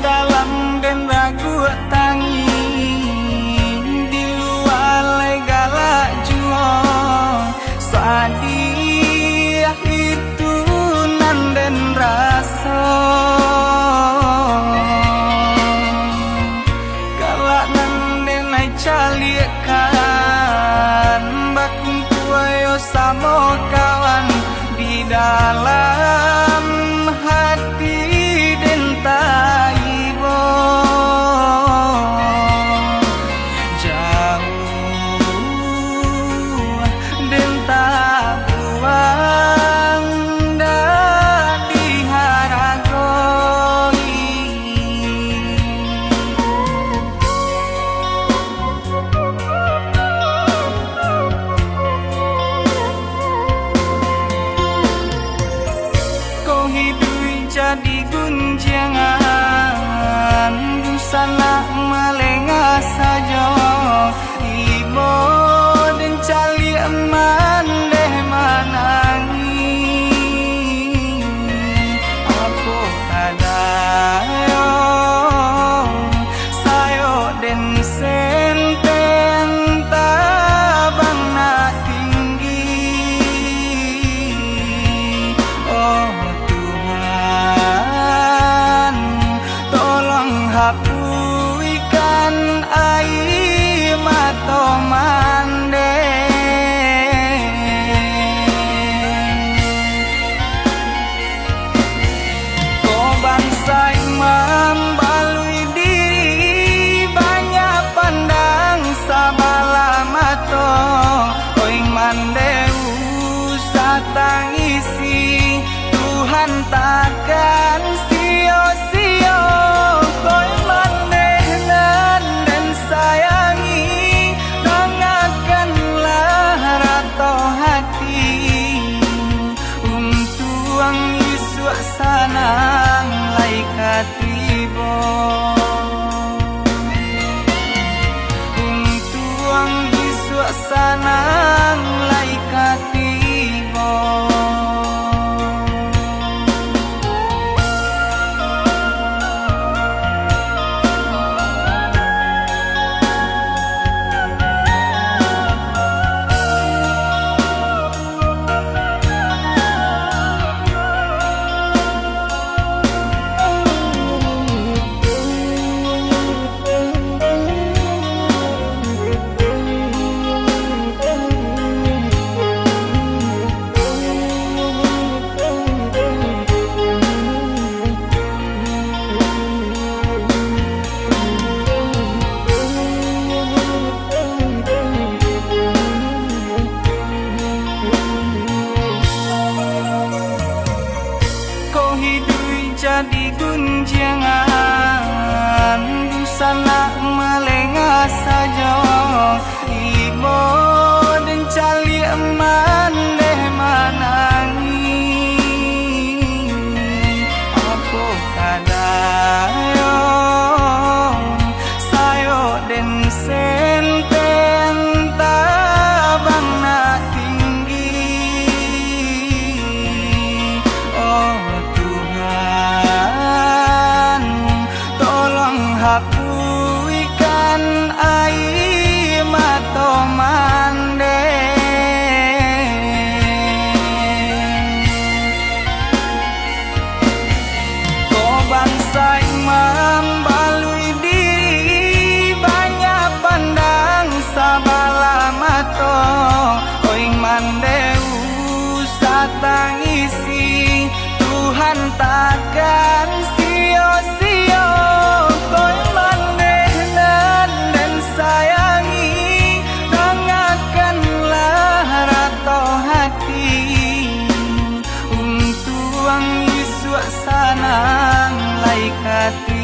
dalam dan ragu tangi di luar legala juo sadia itu nan dan rasa galak nan dan ai calikan bakung kuayo samo kawan di dalam hati dan taibo jauh dan tak buang dah diharagoi kau hidup jadi gunjangan busana melengah saja ibo dan cali eman deh manangi apa kadayo sayo den senten tabang nak tinggi oh hapuikan air mata mande kau bangsa imam balui diri banyak pandang sabala mato oi mandeu satangisi Tuhan takkan sia-sia koi manehnan dan sayangi dengarkanlah rato hati untuang suasana lai katibo untuang suasana lai katibo jadi gunjangan busana melengah saja ibo dan cali eman deh manangi apa kadayo sayo den senten tabang nak tinggi oh hapuikan air mata mande kau bangsa imam balui diri banyak pandang sabala mato oi mandeu satangisi Tuhan takkan sia-sia koi manehnan dan sayangi dengarkanlah rato hati untuang suasana lai kati